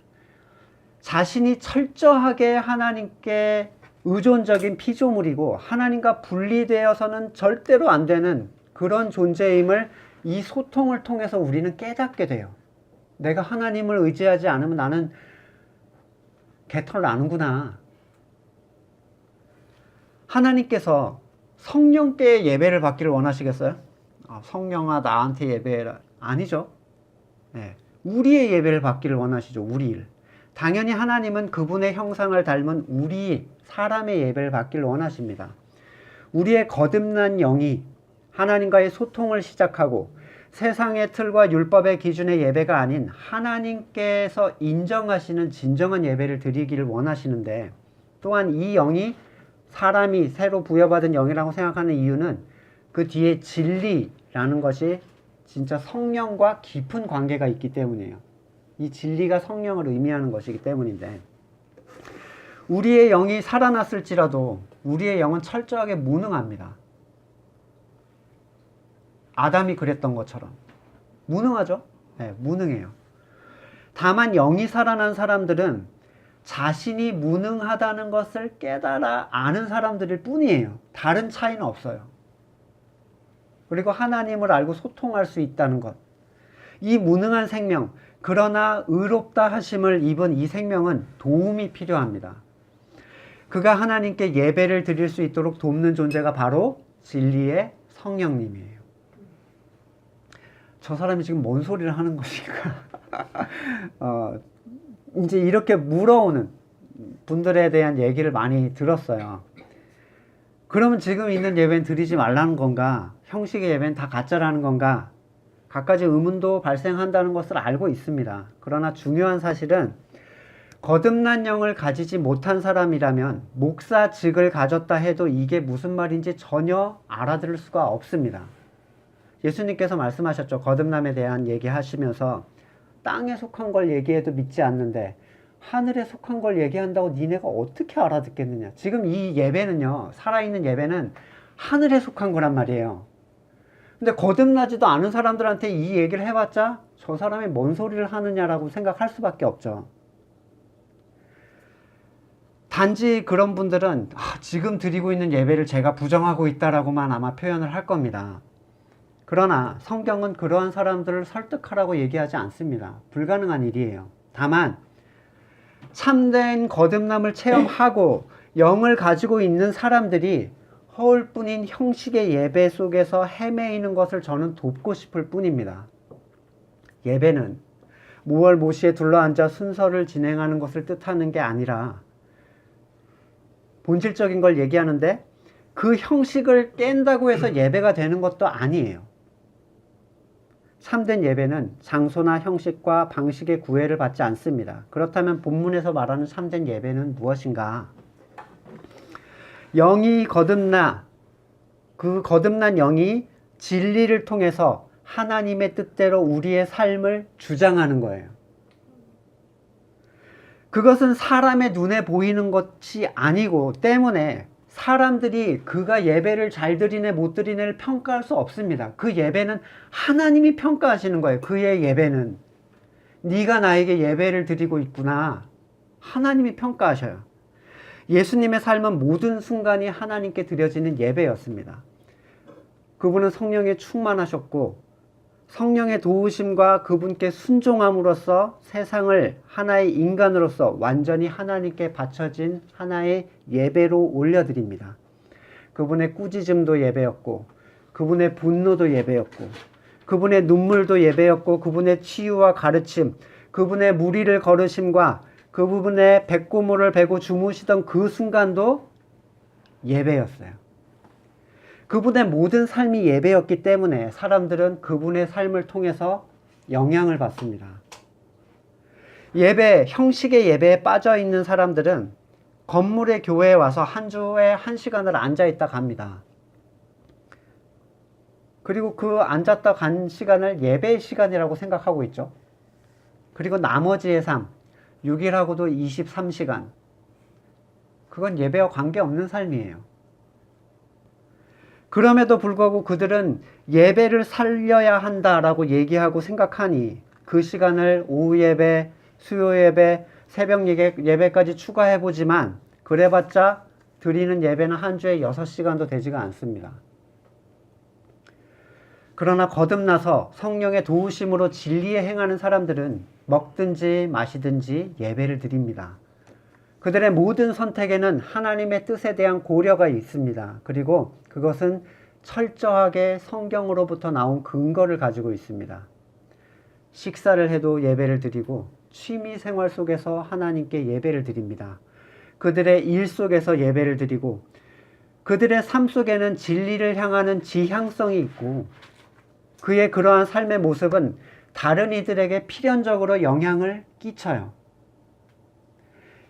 자신이 철저하게 하나님께 의존적인 피조물이고 하나님과 분리되어서는 절대로 안 되는 그런 존재임을 이 소통을 통해서 우리는 깨닫게 돼요. 내가 하나님을 의지하지 않으면 나는 개털 나는구나. 하나님께서 성령께 예배를 받기를 원하시겠어요? 성령아 나한테 예배해라. 아니죠. 네. 우리의 예배를 받기를 원하시죠. 우리를. 당연히 하나님은 그분의 형상을 닮은 우리 사람의 예배를 받기를 원하십니다. 우리의 거듭난 영이 하나님과의 소통을 시작하고 세상의 틀과 율법의 기준의 예배가 아닌 하나님께서 인정하시는 진정한 예배를 드리기를 원하시는데, 또한 이 영이 사람이 새로 부여받은 영이라고 생각하는 이유는 그 뒤에 진리라는 것이 진짜 성령과 깊은 관계가 있기 때문이에요. 이 진리가 성령을 의미하는 것이기 때문인데, 우리의 영이 살아났을지라도 우리의 영은 철저하게 무능합니다. 아담이 그랬던 것처럼 무능하죠? 네, 무능해요. 다만 영이 살아난 사람들은 자신이 무능하다는 것을 깨달아 아는 사람들일 뿐이에요. 다른 차이는 없어요. 그리고 하나님을 알고 소통할 수 있다는 것. 이 무능한 생명, 그러나 의롭다 하심을 입은 이 생명은 도움이 필요합니다. 그가 하나님께 예배를 드릴 수 있도록 돕는 존재가 바로 진리의 성령님이에요. 저 사람이 지금 뭔 소리를 하는 것인가? 이제 이렇게 물어오는 분들에 대한 얘기를 많이 들었어요. 그러면 지금 있는 예배는 드리지 말라는 건가? 형식의 예배는 다 가짜라는 건가? 갖가지 의문도 발생한다는 것을 알고 있습니다. 그러나 중요한 사실은 거듭난 영을 가지지 못한 사람이라면 목사직을 가졌다 해도 이게 무슨 말인지 전혀 알아들을 수가 없습니다. 예수님께서 말씀하셨죠. 거듭남에 대한 얘기하시면서 땅에 속한 걸 얘기해도 믿지 않는데 하늘에 속한 걸 얘기한다고 니네가 어떻게 알아듣겠느냐. 지금 이 예배는요, 살아있는 예배는 하늘에 속한 거란 말이에요. 근데 거듭나지도 않은 사람들한테 이 얘기를 해봤자 저 사람이 뭔 소리를 하느냐라고 생각할 수밖에 없죠. 단지 그런 분들은 지금 드리고 있는 예배를 제가 부정하고 있다라고만 아마 표현을 할 겁니다. 그러나 성경은 그러한 사람들을 설득하라고 얘기하지 않습니다. 불가능한 일이에요. 다만 참된 거듭남을 체험하고 영을 가지고 있는 사람들이 허울뿐인 형식의 예배 속에서 헤매이는 것을 저는 돕고 싶을 뿐입니다. 예배는 무월 모시에 둘러앉아 순서를 진행하는 것을 뜻하는 게 아니라 본질적인 걸 얘기하는데 그 형식을 깬다고 해서 예배가 되는 것도 아니에요. 참된 예배는 장소나 형식과 방식의 구애를 받지 않습니다. 그렇다면 본문에서 말하는 참된 예배는 무엇인가? 영이 거듭나, 그 거듭난 영이 진리를 통해서 하나님의 뜻대로 우리의 삶을 주장하는 거예요. 그것은 사람의 눈에 보이는 것이 아니고 때문에 사람들이 그가 예배를 잘 드리네 못 드리네를 평가할 수 없습니다. 그 예배는 하나님이 평가하시는 거예요. 그의 예배는 네가 나에게 예배를 드리고 있구나. 하나님이 평가하셔요. 예수님의 삶은 모든 순간이 하나님께 드려지는 예배였습니다. 그분은 성령에 충만하셨고 성령의 도우심과 그분께 순종함으로써 세상을 하나의 인간으로서 완전히 하나님께 바쳐진 하나의 예배로 올려드립니다. 그분의 꾸짖음도 예배였고 그분의 분노도 예배였고 그분의 눈물도 예배였고 그분의 치유와 가르침, 그분의 무리를 걸으심과 그 부분에 백고무를 베고 주무시던 그 순간도 예배였어요. 그분의 모든 삶이 예배였기 때문에 사람들은 그분의 삶을 통해서 영향을 받습니다. 예배, 형식의 예배에 빠져 있는 사람들은 건물의 교회에 와서 한 주에 1시간을 앉아있다 갑니다. 그리고 그 앉았다 간 시간을 예배의 시간이라고 생각하고 있죠. 그리고 나머지의 삶, 6일하고도 23시간. 그건 예배와 관계없는 삶이에요. 그럼에도 불구하고 그들은 예배를 살려야 한다라고 얘기하고 생각하니 그 시간을 오후 예배, 수요 예배, 새벽 예배까지 추가해보지만 그래봤자 드리는 예배는 한 주에 6시간도 되지가 않습니다. 그러나 거듭나서 성령의 도우심으로 진리에 행하는 사람들은 먹든지 마시든지 예배를 드립니다. 그들의 모든 선택에는 하나님의 뜻에 대한 고려가 있습니다. 그리고 그것은 철저하게 성경으로부터 나온 근거를 가지고 있습니다. 식사를 해도 예배를 드리고 취미 생활 속에서 하나님께 예배를 드립니다. 그들의 일 속에서 예배를 드리고 그들의 삶 속에는 진리를 향하는 지향성이 있고 그의 그러한 삶의 모습은 다른 이들에게 필연적으로 영향을 끼쳐요.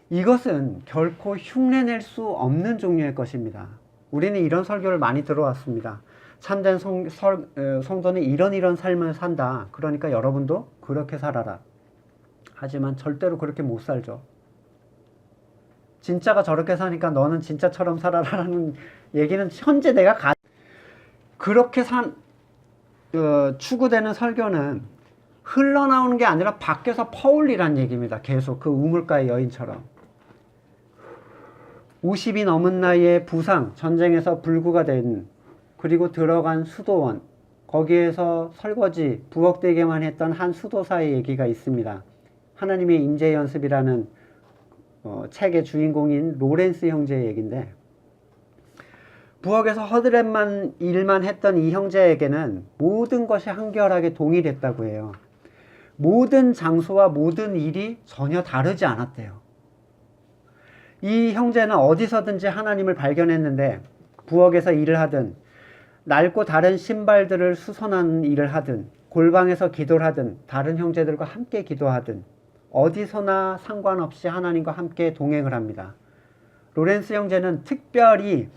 이것은 결코 흉내낼 수 없는 종류의 것입니다. 우리는 이런 설교를 많이 들어왔습니다. 참된 성도는 이런 삶을 산다. 그러니까 여러분도 그렇게 살아라. 하지만 절대로 그렇게 못 살죠. 진짜가 저렇게 사니까 너는 진짜처럼 살아라라는 얘기는 현재 내가 그렇게 추구되는 설교는 흘러나오는 게 아니라 밖에서 퍼올리란 얘기입니다. 계속 그 우물가의 여인처럼. 50이 넘은 나이에 부상, 전쟁에서 불구가 된 그리고 들어간 수도원, 거기에서 설거지, 부엌대기만 했던 한 수도사의 얘기가 있습니다. 하나님의 임재 연습이라는 책의 주인공인 로렌스 형제의 얘기인데 부엌에서 허드렛 일만 했던 이 형제에게는 모든 것이 한결하게 동일했다고 해요. 모든 장소와 모든 일이 전혀 다르지 않았대요. 이 형제는 어디서든지 하나님을 발견했는데 부엌에서 일을 하든 낡고 다른 신발들을 수선하는 일을 하든 골방에서 기도를 하든 다른 형제들과 함께 기도하든 어디서나 상관없이 하나님과 함께 동행을 합니다. 로렌스 형제는 특별히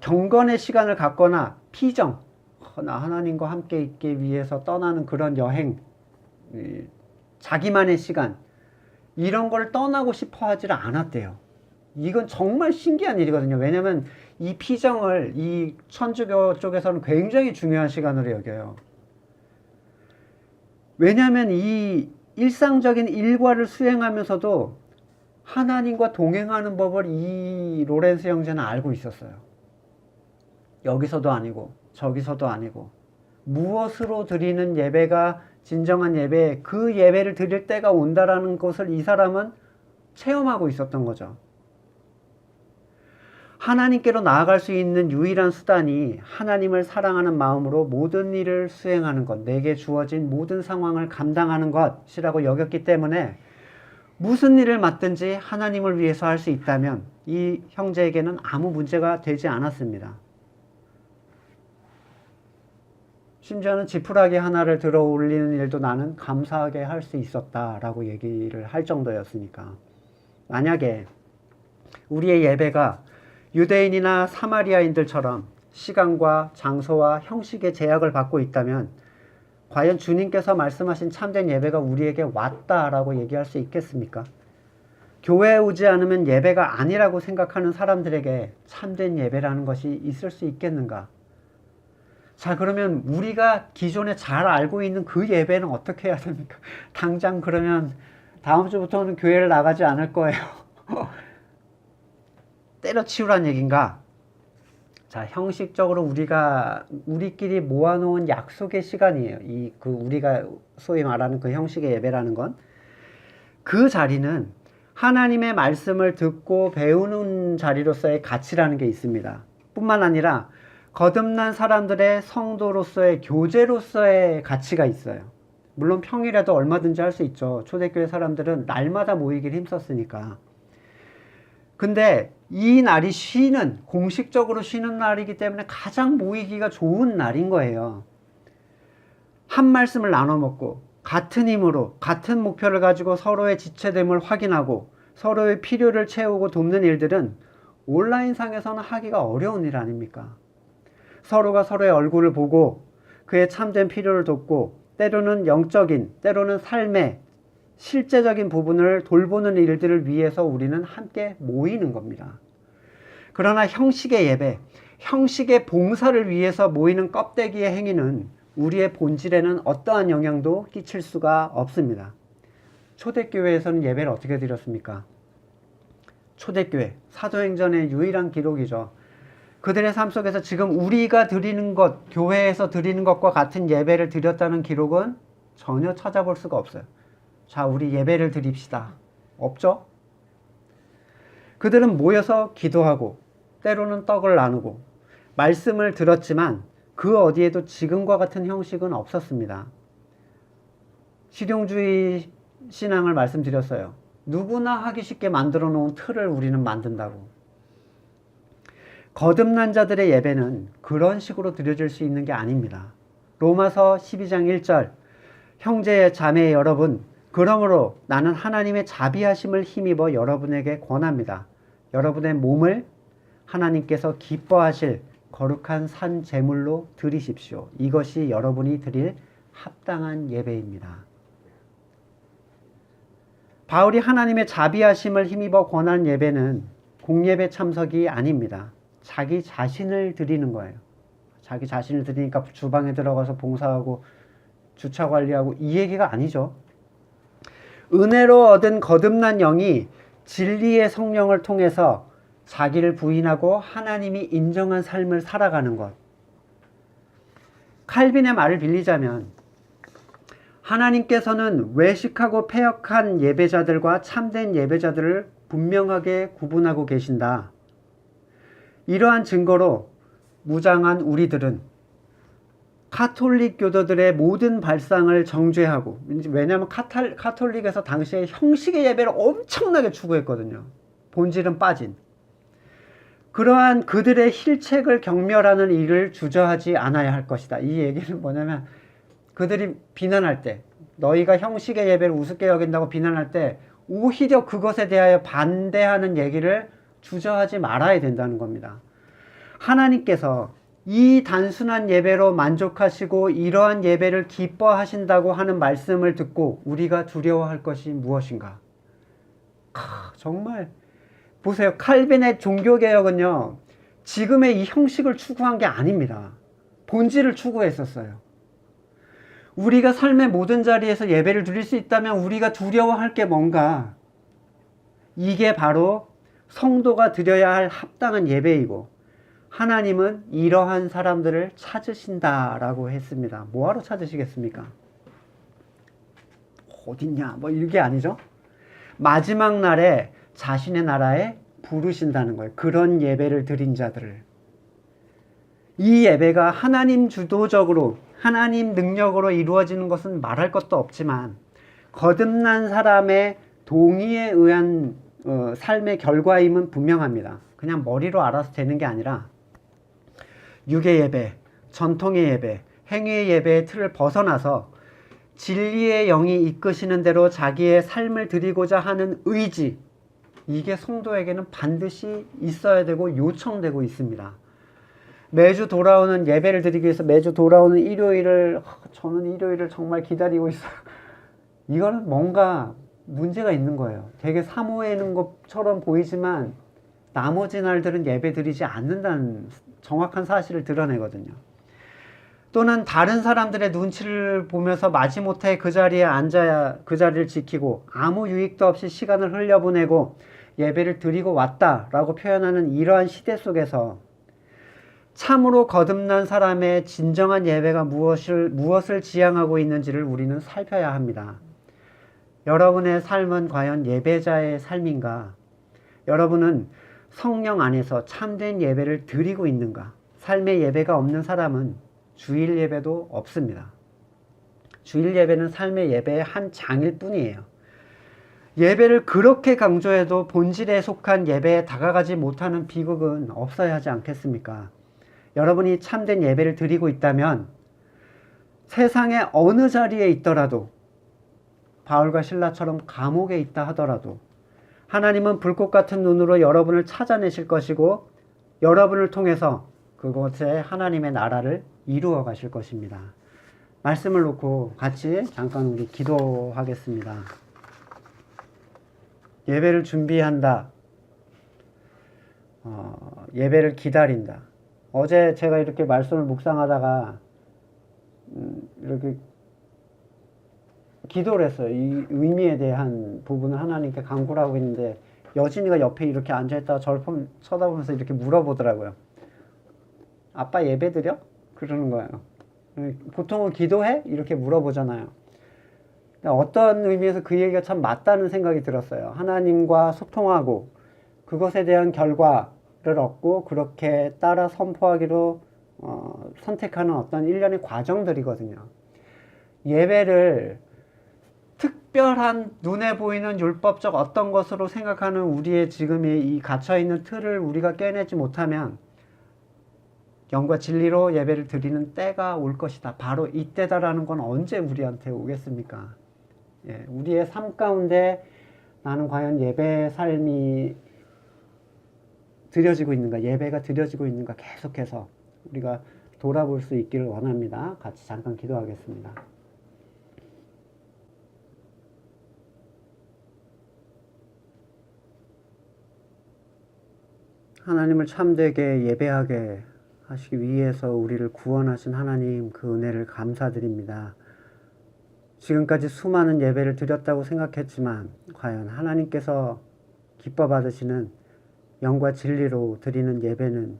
경건의 시간을 갖거나 피정, 나 하나님과 함께 있기 위해서 떠나는 그런 여행, 자기만의 시간 이런 걸 떠나고 싶어 하지를 않았대요. 이건 정말 신기한 일이거든요. 왜냐하면 이 피정을 이 천주교 쪽에서는 굉장히 중요한 시간으로 여겨요. 왜냐하면 이 일상적인 일과를 수행하면서도 하나님과 동행하는 법을 이 로렌스 형제는 알고 있었어요. 여기서도 아니고 저기서도 아니고 무엇으로 드리는 예배가 진정한 예배, 그 예배를 드릴 때가 온다라는 것을 이 사람은 체험하고 있었던 거죠. 하나님께로 나아갈 수 있는 유일한 수단이 하나님을 사랑하는 마음으로 모든 일을 수행하는 것, 내게 주어진 모든 상황을 감당하는 것이라고 여겼기 때문에 무슨 일을 맡든지 하나님을 위해서 할 수 있다면 이 형제에게는 아무 문제가 되지 않았습니다. 심지어는 지푸라기 하나를 들어 올리는 일도 나는 감사하게 할 수 있었다라고 얘기를 할 정도였으니까. 만약에 우리의 예배가 유대인이나 사마리아인들처럼 시간과 장소와 형식의 제약을 받고 있다면 과연 주님께서 말씀하신 참된 예배가 우리에게 왔다라고 얘기할 수 있겠습니까? 교회에 오지 않으면 예배가 아니라고 생각하는 사람들에게 참된 예배라는 것이 있을 수 있겠는가? 자, 그러면 우리가 기존에 잘 알고 있는 그 예배는 어떻게 해야 됩니까? 당장 그러면 다음 주부터는 교회를 나가지 않을 거예요. 때려치우란 얘기인가? 자, 형식적으로 우리끼리 모아놓은 약속의 시간이에요. 우리가 소위 말하는 그 형식의 예배라는 건. 그 자리는 하나님의 말씀을 듣고 배우는 자리로서의 가치라는 게 있습니다. 뿐만 아니라 거듭난 사람들의 성도로서의 교제로서의 가치가 있어요. 물론 평일에도 얼마든지 할 수 있죠. 초대교회 사람들은 날마다 모이길 힘썼으니까. 근데 이 날이 공식적으로 쉬는 날이기 때문에 가장 모이기가 좋은 날인 거예요. 한 말씀을 나눠 먹고 같은 힘으로 같은 목표를 가지고 서로의 지체됨을 확인하고 서로의 필요를 채우고 돕는 일들은 온라인상에서는 하기가 어려운 일 아닙니까? 서로가 서로의 얼굴을 보고 그의 참된 필요를 돕고 때로는 영적인, 때로는 삶의 실제적인 부분을 돌보는 일들을 위해서 우리는 함께 모이는 겁니다. 그러나 형식의 예배, 형식의 봉사를 위해서 모이는 껍데기의 행위는 우리의 본질에는 어떠한 영향도 끼칠 수가 없습니다. 초대교회에서는 예배를 어떻게 드렸습니까? 초대교회, 사도행전의 유일한 기록이죠. 그들의 삶 속에서 지금 우리가 드리는 것, 교회에서 드리는 것과 같은 예배를 드렸다는 기록은 전혀 찾아볼 수가 없어요. 자, 우리 예배를 드립시다. 없죠? 그들은 모여서 기도하고 때로는 떡을 나누고 말씀을 들었지만 그 어디에도 지금과 같은 형식은 없었습니다. 실용주의 신앙을 말씀드렸어요. 누구나 하기 쉽게 만들어 놓은 틀을 우리는 만든다고. 거듭난 자들의 예배는 그런 식으로 드려질 수 있는 게 아닙니다. 로마서 12장 1절 형제 자매 여러분, 그러므로 나는 하나님의 자비하심을 힘입어 여러분에게 권합니다. 여러분의 몸을 하나님께서 기뻐하실 거룩한 산 제물로 드리십시오. 이것이 여러분이 드릴 합당한 예배입니다. 바울이 하나님의 자비하심을 힘입어 권한 예배는 공예배 참석이 아닙니다. 자기 자신을 드리는 거예요. 자기 자신을 드리니까 주방에 들어가서 봉사하고 주차 관리하고 이 얘기가 아니죠. 은혜로 얻은 거듭난 영이 진리의 성령을 통해서 자기를 부인하고 하나님이 인정한 삶을 살아가는 것. 칼빈의 말을 빌리자면 하나님께서는 외식하고 패역한 예배자들과 참된 예배자들을 분명하게 구분하고 계신다. 이러한 증거로 무장한 우리들은 카톨릭 교도들의 모든 발상을 정죄하고, 왜냐하면 카톨릭에서 당시에 형식의 예배를 엄청나게 추구했거든요. 본질은 빠진. 그러한 그들의 힐책을 경멸하는 일을 주저하지 않아야 할 것이다. 이 얘기는 뭐냐면 그들이 비난할 때, 너희가 형식의 예배를 우습게 여긴다고 비난할 때 오히려 그것에 대하여 반대하는 얘기를 주저하지 말아야 된다는 겁니다. 하나님께서 이 단순한 예배로 만족하시고 이러한 예배를 기뻐하신다고 하는 말씀을 듣고 우리가 두려워할 것이 무엇인가? 정말 보세요. 칼빈의 종교개혁은요, 지금의 이 형식을 추구한 게 아닙니다. 본질을 추구했었어요. 우리가 삶의 모든 자리에서 예배를 드릴 수 있다면 우리가 두려워할 게 뭔가? 이게 바로 성도가 드려야 할 합당한 예배이고 하나님은 이러한 사람들을 찾으신다라고 했습니다. 뭐하러 찾으시겠습니까? 어딨냐? 뭐 이게 아니죠. 마지막 날에 자신의 나라에 부르신다는 거예요. 그런 예배를 드린 자들을. 이 예배가 하나님 주도적으로, 하나님 능력으로 이루어지는 것은 말할 것도 없지만 거듭난 사람의 동의에 의한 삶의 결과임은 분명합니다. 그냥 머리로 알아서 되는 게 아니라 육의 예배, 전통의 예배, 행위의 예배의 틀을 벗어나서 진리의 영이 이끄시는 대로 자기의 삶을 드리고자 하는 의지, 이게 성도에게는 반드시 있어야 되고 요청되고 있습니다. 매주 돌아오는 예배를 드리기 위해서 매주 돌아오는 일요일을, 저는 일요일을 정말 기다리고 있어요. 이거는 뭔가 문제가 있는 거예요. 되게 사모하는 것처럼 보이지만 나머지 날들은 예배 드리지 않는다는 정확한 사실을 드러내거든요. 또는 다른 사람들의 눈치를 보면서 마지못해 그 자리에 앉아야 그 자리를 지키고 아무 유익도 없이 시간을 흘려보내고 예배를 드리고 왔다라고 표현하는 이러한 시대 속에서 참으로 거듭난 사람의 진정한 예배가 무엇을 지향하고 있는지를 우리는 살펴야 합니다. 여러분의 삶은 과연 예배자의 삶인가? 여러분은 성령 안에서 참된 예배를 드리고 있는가? 삶의 예배가 없는 사람은 주일 예배도 없습니다. 주일 예배는 삶의 예배의 한 장일 뿐이에요. 예배를 그렇게 강조해도 본질에 속한 예배에 다가가지 못하는 비극은 없어야 하지 않겠습니까? 여러분이 참된 예배를 드리고 있다면 세상의 어느 자리에 있더라도, 바울과 실라처럼 감옥에 있다 하더라도 하나님은 불꽃 같은 눈으로 여러분을 찾아내실 것이고 여러분을 통해서 그곳에 하나님의 나라를 이루어 가실 것입니다. 말씀을 놓고 같이 잠깐 우리 기도하겠습니다. 예배를 준비한다. 예배를 기다린다. 어제 제가 이렇게 말씀을 묵상하다가 이렇게 기도를 했어요. 이 의미에 대한 부분을 하나님께 간구를 하고 있는데 여진이가 옆에 이렇게 앉아있다가 저를 쳐다보면서 이렇게 물어보더라고요. 아빠 예배 드려? 그러는 거예요. 보통은 기도해? 이렇게 물어보잖아요. 어떤 의미에서 그 얘기가 참 맞다는 생각이 들었어요. 하나님과 소통하고 그것에 대한 결과를 얻고 그렇게 따라 선포하기로 선택하는 어떤 일련의 과정들이거든요. 예배를 특별한 눈에 보이는 율법적 어떤 것으로 생각하는 우리의 지금의 이 갇혀있는 틀을 우리가 깨내지 못하면 영과 진리로 예배를 드리는 때가 올 것이다. 바로 이때다라는 건 언제 우리한테 오겠습니까? 예, 우리의 삶 가운데 나는 과연 예배 삶이 드려지고 있는가, 예배가 드려지고 있는가 계속해서 우리가 돌아볼 수 있기를 원합니다. 같이 잠깐 기도하겠습니다. 하나님을 참되게 예배하게 하시기 위해서 우리를 구원하신 하나님, 그 은혜를 감사드립니다. 지금까지 수많은 예배를 드렸다고 생각했지만 과연 하나님께서 기뻐 받으시는 영과 진리로 드리는 예배는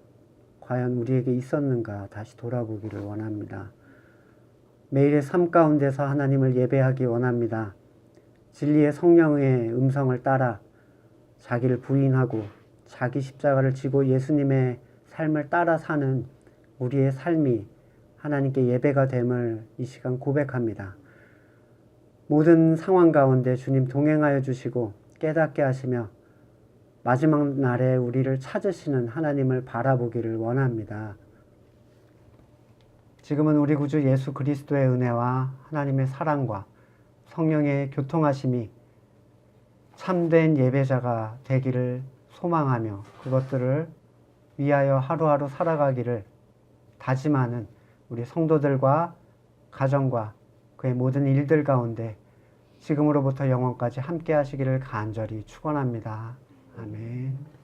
과연 우리에게 있었는가 다시 돌아보기를 원합니다. 매일의 삶 가운데서 하나님을 예배하기 원합니다. 진리의 성령의 음성을 따라 자기를 부인하고 자기 십자가를 지고 예수님의 삶을 따라 사는 우리의 삶이 하나님께 예배가 됨을 이 시간 고백합니다. 모든 상황 가운데 주님 동행하여 주시고 깨닫게 하시며 마지막 날에 우리를 찾으시는 하나님을 바라보기를 원합니다. 지금은 우리 구주 예수 그리스도의 은혜와 하나님의 사랑과 성령의 교통하심이 참된 예배자가 되기를 소망하며 그것들을 위하여 하루하루 살아가기를 다짐하는 우리 성도들과 가정과 그의 모든 일들 가운데 지금으로부터 영원까지 함께 하시기를 간절히 축원합니다. 아멘.